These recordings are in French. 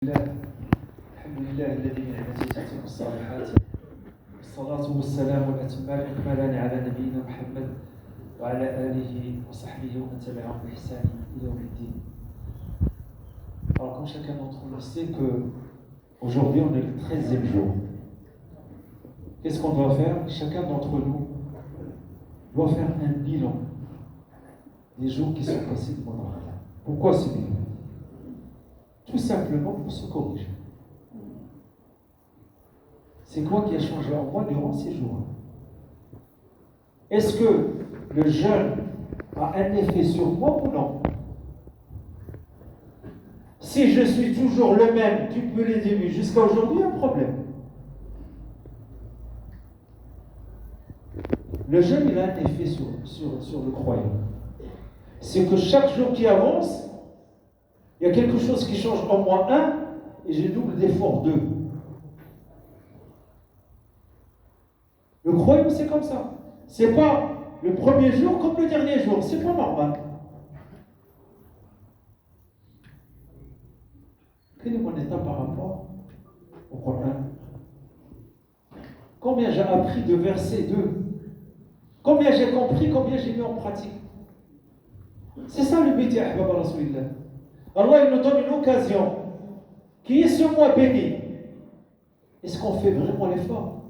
الحمد لله الذي بنعمته تتم الصالحات والصلاة والسلام الأتمان الأكملان على نبينا محمد وعلى آله وصحبه ومن تبعهم بإحسان إلى يوم الدين. Alors comme chacun d'entre nous sait qu'aujourd'hui on est le 13e jour. Qu'est-ce qu'on doit faire? Chacun d'entre nous doit faire un bilan des jours qui sont passés de Ramadan. Pourquoi ce bilan? Tout simplement pour se corriger. C'est quoi qui a changé en moi durant ces jours? Est-ce que le jeûne a un effet sur moi ou non? Si je suis toujours le même depuis les débuts jusqu'à aujourd'hui, un problème. Le jeûne, il a un effet sur le croyant. C'est que chaque jour qui avance, il y a quelque chose qui change en moi, et j'ai double d'effort, 2. Le croyant, c'est comme ça. C'est pas le premier jour comme le dernier jour. C'est pas normal. Quel est mon état par rapport au Coran? Combien j'ai appris de versets 2? Combien j'ai compris, combien j'ai mis en pratique? C'est ça le but, ya ahbab Rasulillah. Allah il nous donne une occasion qui est ce mois béni. Est-ce qu'on fait vraiment l'effort?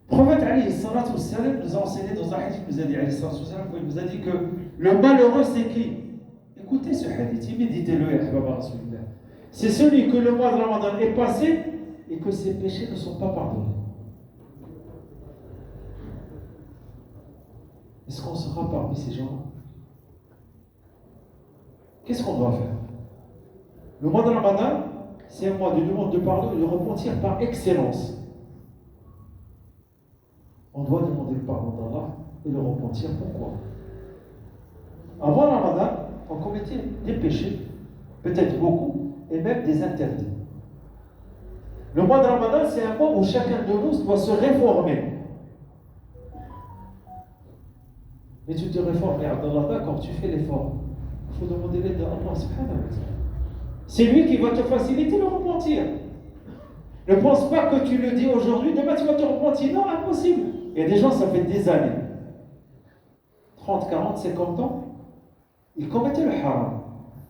Le prophète alayhi salatu wassalam nous a enseigné dans un hadith, il nous a dit que le malheureux c'est qui? Écoutez ce hadith, méditez-le, ya ahbab Rasulillah. C'est celui que le mois de Ramadan est passé et que ses péchés ne sont pas pardonnés. Est-ce qu'on sera parmi ces gens-là? Qu'est-ce qu'on doit faire? Le mois de Ramadan, c'est un mois de demande de pardon et de repentir par excellence. On doit demander le pardon d'Allah et le repentir. Pourquoi? Avant le Ramadan, on commettait des péchés, peut-être beaucoup, et même des interdits. Le mois de Ramadan, c'est un mois où chacun de nous doit se réformer. Mais tu te réformes, et Abdallah, quand tu fais l'effort, il faut demander l'aide d'Allah subhanahu wa ta'ala. C'est lui qui va te faciliter le repentir. Ne pense pas que tu le dis aujourd'hui, demain tu vas te repentir. Non, impossible. Il y a des gens, ça fait des années, 30, 40, 50 ans, ils commettaient le haram.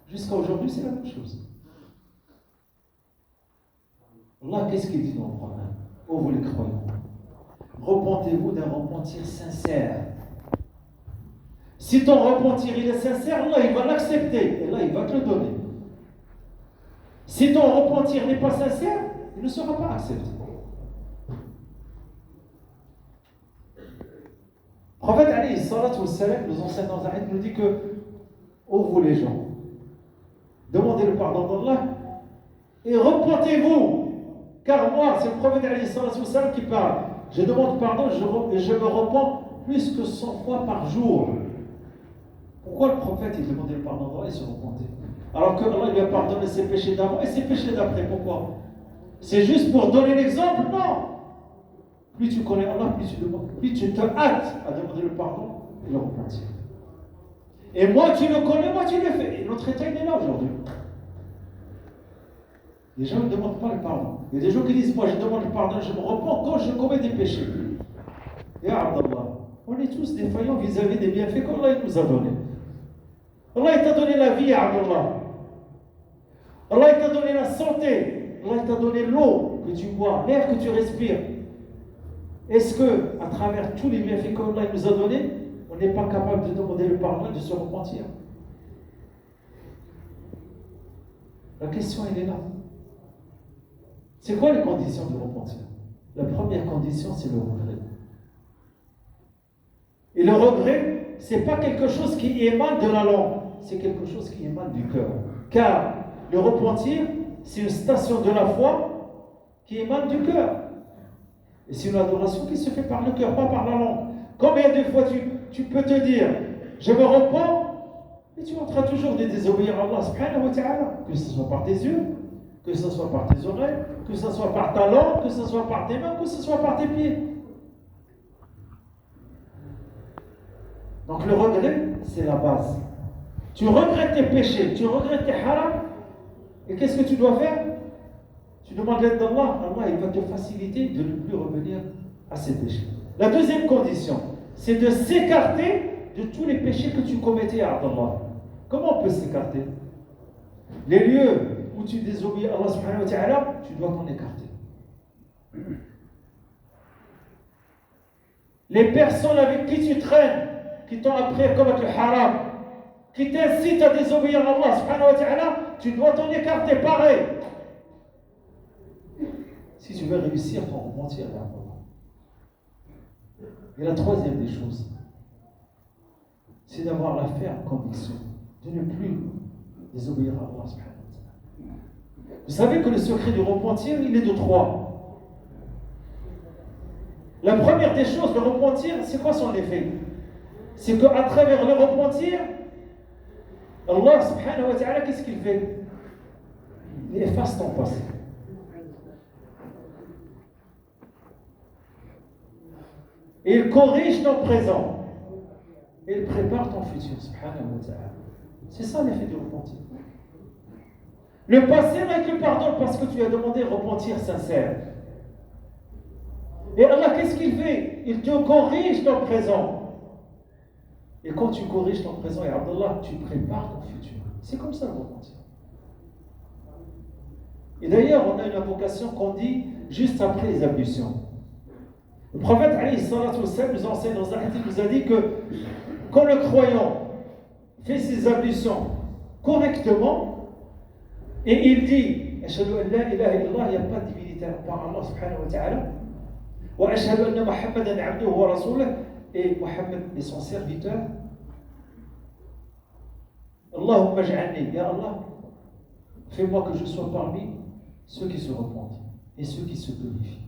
Jusqu'à aujourd'hui, c'est la même chose. Allah, qu'est-ce qu'il dit dans le Coran? Oh, vous les croyants, repentez-vous d'un repentir sincère. Si ton repentir il est sincère, Allah il va l'accepter et là il va te le donner. Si ton repentir n'est pas sincère, il ne sera pas accepté. Le prophète alayhi salatu wassalam nous enseigne dans un hadith, nous dit que ô vous les gens, demandez le pardon d'Allah et repentez-vous, car moi, c'est le prophète alayhi salatu wassalam qui parle. Je demande pardon et je me repens plus que 100 fois par jour. Pourquoi le prophète il demandait le pardon d'Allah et se repentait? Alors que Allah lui a pardonné ses péchés d'avant et ses péchés d'après. Pourquoi? C'est juste pour donner l'exemple? Non. Plus tu connais Allah, plus tu te hâtes à demander le pardon et le repentir. Et moi tu le connais, moi tu le fais. Et notre état il est là aujourd'hui. Les gens ne demandent pas le pardon. Il y a des gens qui disent moi je demande le pardon, je me repens quand je commets des péchés. Et Abdallah, on est tous défaillants vis-à-vis des bienfaits qu'Allah nous a donnés. Allah t'a donné la vie, Abdallah. Allah t'a donné la santé. Allah t'a donné l'eau que tu bois, l'air que tu respires. Est-ce que, à travers tous les bienfaits qu'Allah nous a donnés, on n'est pas capable de demander le pardon et de se repentir? La question, elle est là. C'est quoi les conditions de repentir? La première condition, c'est le regret. Et le regret, ce n'est pas quelque chose qui émane de la langue, c'est quelque chose qui émane du cœur. Car le repentir, c'est une station de la foi qui émane du cœur. Et c'est une adoration qui se fait par le cœur, pas par la langue. Combien de fois tu peux te dire, je me repens, et tu es en train toujours de désobéir à Allah subhanahu wa ta'ala, que ce soit par tes yeux, que ce soit par tes oreilles, que ce soit par ta langue, que ce soit par tes mains, que ce soit par tes pieds. Donc le regret, c'est la base. Tu regrettes tes péchés, tu regrettes tes haram, et qu'est-ce que tu dois faire? Tu demandes l'aide d'Allah, Allah il va te faciliter de ne plus revenir à ces péchés. La deuxième condition, c'est de s'écarter de tous les péchés que tu commettais à Allah. Comment on peut s'écarter? Les lieux où tu désobéis à Allah subhanahu wa ta'ala, tu dois t'en écarter. Les personnes avec qui tu traînes, qui t'ont appris à commettre le haram, qui t'incitent à désobéir à Allah subhanahu wa ta'ala, tu dois t'en écarter pareil. Si tu veux réussir ton repentir vers Allah. Et la troisième des choses, c'est d'avoir la ferme conviction de ne plus désobéir à Allah subhanahu wa ta'ala. Vous savez que le secret du repentir, il est de trois. La première des choses, le repentir, c'est quoi son effet? C'est qu'à travers le repentir, Allah subhanahu wa ta'ala, qu'est-ce qu'il fait? Il efface ton passé. Et il corrige ton présent. Et il prépare ton futur, subhanahu wa ta'ala. C'est ça l'effet du repentir. Le passé avec le pardon parce que tu as demandé repentir sincère. Et Allah, qu'est-ce qu'il fait? Il te corrige ton présent. Et quand tu corriges ton présent, et Abdallah, tu prépares ton futur. C'est comme ça le repentir. Et d'ailleurs, on a une invocation qu'on dit juste après les ablutions. Le prophète alayhi salatu wassalam nous enseigne dans un hadith, il nous a dit que quand le croyant fait ses ablutions correctement et il dit Ashhadu an la ilaha illallah, il n'y a pas de divinité par Allah subhanahu wa ta'ala, wa ashhadu anna Muhammadan abduhu wa rasuluh, et Muhammad est son serviteur. Allahumma ja'alni, ya Allah, fais-moi que je sois parmi ceux qui se repentent et ceux qui se purifient.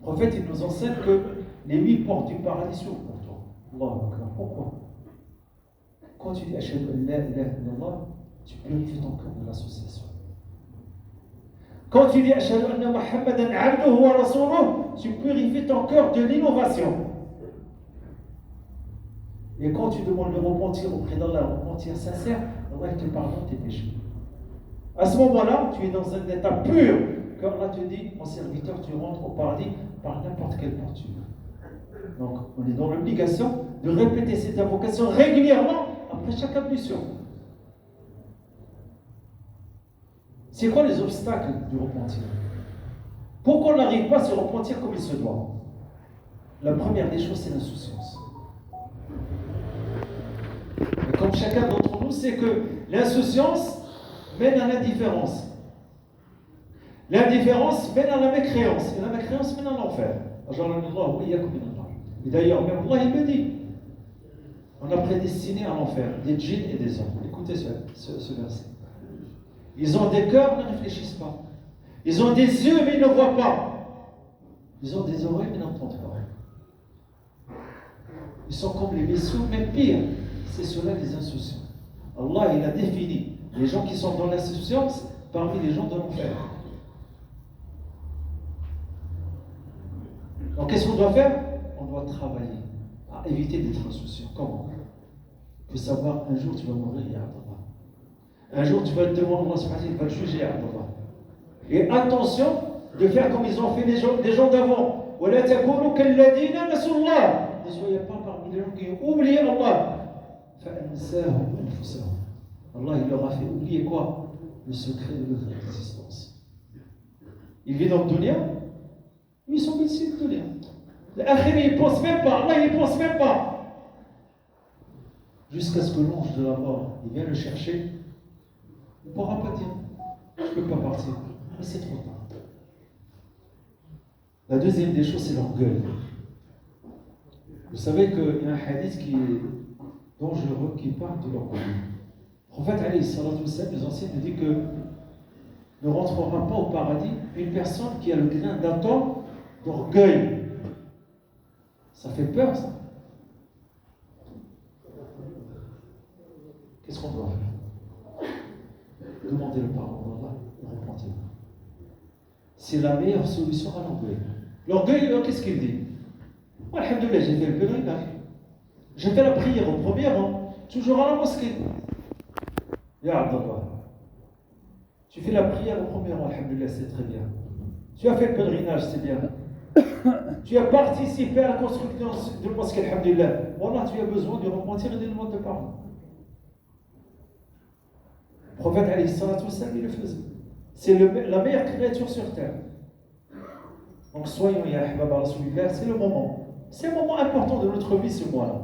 Le prophète, il nous enseigne que les 8 portes du paradis s'ouvrent pour toi. Allahu Akbar. Pourquoi? Quand tu dis Ashhadu an la ilaha illallah, tu purifies ton cœur de l'association. Quand tu dis Ashhadu anna Muhammadan abduhu wa rasuluh, tu purifies ton cœur de l'innovation. Et quand tu demandes le repentir auprès d'Allah, le repentir sincère, Allah te pardonne tes péchés. À ce moment-là, tu es dans un état pur. Quand Allah te dit, mon serviteur, tu rentres au paradis par n'importe quelle porte tu veux. Donc, on est dans l'obligation de répéter cette invocation régulièrement après chaque ablution. C'est quoi les obstacles du repentir? Pourquoi on n'arrive pas à se repentir comme il se doit? La première des choses, c'est l'insouciance. Et comme chacun d'entre nous sait que l'insouciance mène à l'indifférence. L'indifférence mène à la mécréance. Et la mécréance mène à l'enfer. Et d'ailleurs, même Allah, il me dit, on a prédestiné à l'enfer des djinns et des hommes. Écoutez ce verset. Ils ont des cœurs, mais ne réfléchissent pas. Ils ont des yeux, mais ils ne voient pas. Ils ont des oreilles, mais n'entendent pas. Ils sont comme les vaisseaux, mais pire, c'est cela les insouciants. Allah, il a défini les gens qui sont dans l'insouciance parmi les gens de l'enfer. Donc, qu'est-ce qu'on doit faire? On doit travailler à éviter d'être insouciant. Comment? Il faut savoir, un jour tu vas mourir, ya Allah. Un jour tu vas être devant Allah, il va te juger, ya Allah. Et attention de faire comme ils ont fait les gens d'avant. وَلَا تَكُونُوا كَالَّذِينَ نَسُوا اللَّهَ. Ne soyez pas parmi les gens qui ont oublié Allah. فَأَنْسَاهُمْ أَنفُسَهُمْ. Allah, il leur a fait oublier quoi? Le secret de leur existence. Ils vivent dans le dunya. Ils sont médecins de dunya. L'akhir, ils ne pensent même pas. Allah, il ne pense même pas. Jusqu'à ce que l'ange de la mort, il vienne le chercher. Il ne pourra pas dire, je ne peux pas partir. Mais c'est trop tard. La deuxième des choses, c'est l'orgueil. Vous savez qu'il y a un hadith qui est dangereux, qui parle de l'orgueil. Le prophète alayhi salatu wassalam nous enseigne, nous dit que ne rentrera pas au paradis une personne qui a le grain d'atome d'orgueil. Ça fait peur, ça. Qu'est-ce qu'on doit faire? Demandez le pardon d'Allah et repentez-vous. C'est la meilleure solution à l'orgueil. L'orgueil, qu'est-ce qu'il dit? Moi, alhamdoulilah, j'ai fait le pèlerinage. J'ai fait la prière au premier rang, toujours à la mosquée. Ya Abdallah, tu fais la prière au premier rang, alhamdoulilah, c'est très bien. Tu as fait le pèlerinage, c'est bien. Tu as participé à la construction de la mosquée, alhamdoulilah. Wallah, tu as besoin de repentir et de demander pardon. Le prophète, alayhi salatu wassalam, il le faisait. C'est la meilleure créature sur terre. Donc soyons, ya ahbab rasoulillah, c'est le moment. C'est un moment important de notre vie, ce mois-là.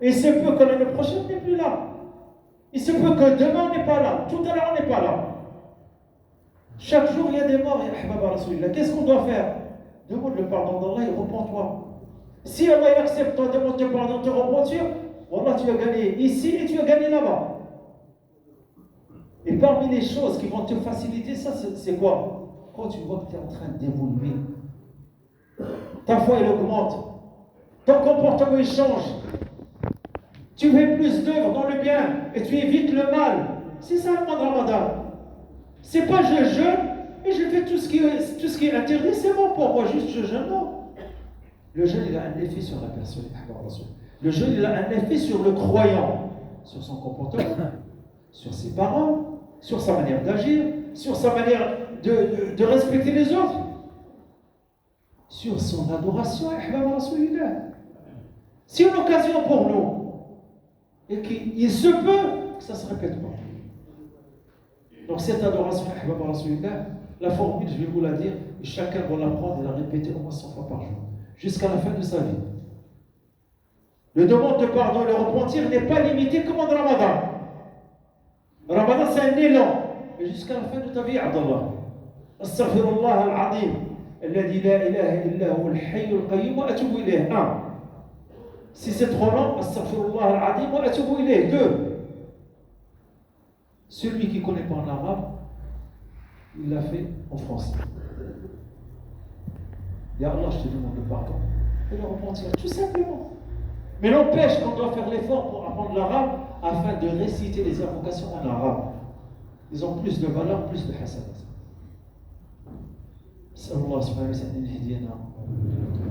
Et il se peut que l'année prochaine, on n'est plus là. Il se peut que demain, on n'est pas là. Tout à l'heure, on n'est pas là. Chaque jour, il y a des morts, ya ahbab rasoulillah. Qu'est-ce qu'on doit faire? Demande le pardon d'Allah et repens-toi. Si Allah accepte ta demande de pardon, te repentir, Wallah, tu vas gagner ici et tu vas gagner là-bas. Et parmi les choses qui vont te faciliter ça, c'est quoi? Quand tu vois que tu es en train d'évoluer, ta foi elle augmente, ton comportement il change, tu fais plus d'œuvres dans le bien et tu évites le mal. C'est ça le mois de Ramadan. C'est pas je jeûne et je fais tout ce qui est interdit, c'est bon pour moi, juste je jeûne, non. Le jeûne il a un effet sur la personne. Le jeûne il a un effet sur le croyant, sur son comportement, sur ses paroles, sur sa manière d'agir, sur sa manière de respecter les autres, sur son adoration. C'est une occasion pour nous. Et qu'il se peut que ça ne se répète pas. Donc cette adoration, la formule, je vais vous la dire, et chacun doit l'apprendre et la répéter au moins 100 fois par jour, jusqu'à la fin de sa vie. Le demande de pardon et le repentir n'est pas limité comme en Ramadan. Ramadan, c'est un élan. Et jusqu'à la fin de ta vie, Abdallah. Astaghfirullah al-azim. Alladhi la ilaha illa huwa al-hayy al-qayyum wa atubu ilayh. 1. Si c'est trop long, Astaghfirullah al-azim wa atubu ilayh. 2. Celui qui ne connaît pas en arabe, il l'a fait en français. Ya Allah, je te demande le pardon. Et le repentir, tout simplement. Mais n'empêche qu'on doit faire l'effort pour apprendre l'arabe afin de réciter les invocations en arabe. Ils ont plus de valeur, plus de hasanat. نسأل الله سبحانه وتعالى أن يهدينا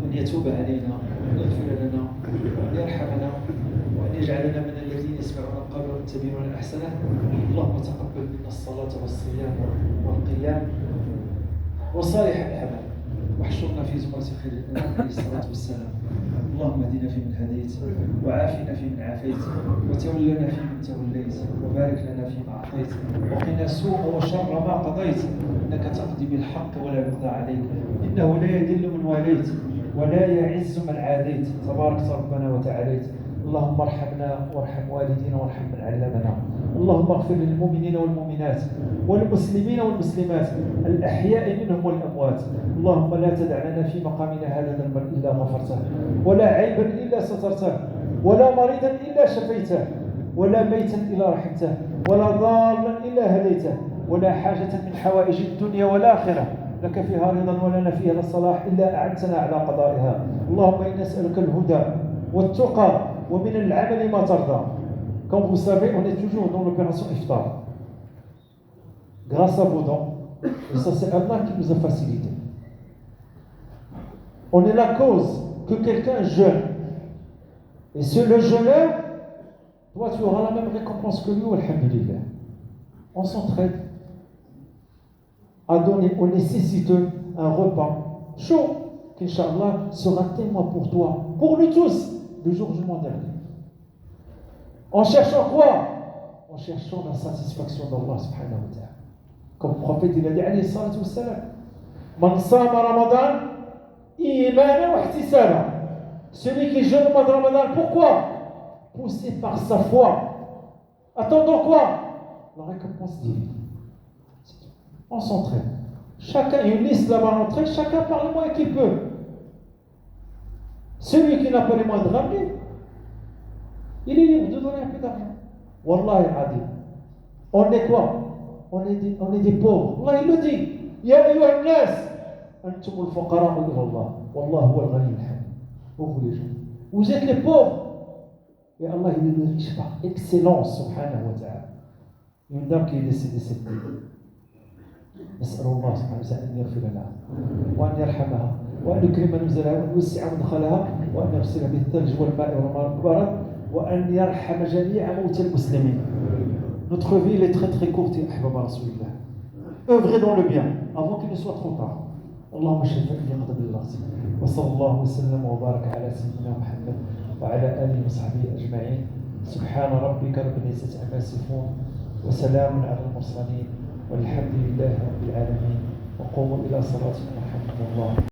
وأن يتوب علينا وأن يغفر لنا وأن يرحمنا وأن يجعلنا من الذين يسمعون القول ويتبعون أحسنه. اللهم تقبل منا الصلاة والصيام والقيام وصالح الأعمال واحشرنا في زمرة خير الأنام عليه الصلاة والسلام. اللهم اهدنا فيمن هديت وعافنا فيمن عافيت وتولنا فيمن توليت وبارك لنا فيما أعطيت وقنا السوء وشر ما قضيت إنك تقضي بالحق ولا يقضى عليك إنه لا يذل من واليت ولا يعز من عاديت تبارك ربنا وتعاليت. اللهم ارحمنا وارحم والدينا وارحم من علمنا. اللهم اغفر للمؤمنين والمؤمنات والمسلمين والمسلمات الأحياء منهم والأموات. اللهم لا تدع لنا في مقامنا هذا ذنبا إلا غفرته ولا عيبا إلا سترته ولا مريضا إلا شفيته ولا ميتا إلا رحمته ولا ضالا إلا هديته ولا حاجة من حوائج الدنيا والآخرة لك فيها رضا ولنا فيها الصلاح إلا أعنتنا على قضائها. اللهم إنا نسألك الهدى والتقى ومن العمل ما ترضى. Comme vous savez, on est toujours dans l'opération Iftar. Grâce à vos dons, et ça c'est Allah qui nous a facilité. On est la cause que quelqu'un jeûne. Et le jeûneur, toi tu auras la même récompense que lui, alhamdulillah. On s'entraide à donner aux nécessiteux un repas chaud, qu'Inch'Allah sera témoin pour toi, pour nous tous, le jour du mois dernier. En cherchant quoi? En cherchant la satisfaction d'Allah subhanahu wa ta'ala. Comme le prophète il a dit alayhi salatu wassalam, Man sama Ramadan imanan wa ihtisaban. Celui qui jeûne le mois de Ramadan, pourquoi? Poussé par sa foi. Attendons quoi? La récompense divine. On s'entraîne. Chacun, il y a une liste là-bas à l'entrée, chacun par le moyen qu'il peut. Celui qui n'a pas les moyens de ramener, il est libre de donner un peu d'argent. Wallahi adi. On est quoi? On est des pauvres. Allah il le dit. Ya ayyuha an-nas, antum al-fuqara ila Allah. Wallahu huwa al-ghani al-hamid. Vous les gens. Vous êtes les pauvres. Et Allah il est le riche par excellence, subhanahu wa ta'ala. Une dame qui est décédée cette nuit. نسأل الله سبحانه وتعالى أن يغفر لها وأن يرحمها وأن يكرم نزلها وأن يوسع مدخلها وأن يغسلها بالثلج والماء والبرد وأن يرحم جميع موتى المسلمين. Notre vie, elle est très très courte, ya ahbaba Rasulillah. Œuvrez dans le bien, avant qu'il ne soit trop tard. اللهم شفع لي قدم الراس وصلى الله وسلم وبارك على سيدنا محمد وعلى اله وصحبه اجمعين سبحان ربك رب العزه عما يصفون وسلام على المرسلين والحمد لله رب العالمين وقوموا الى صلاتكم ورحمه الله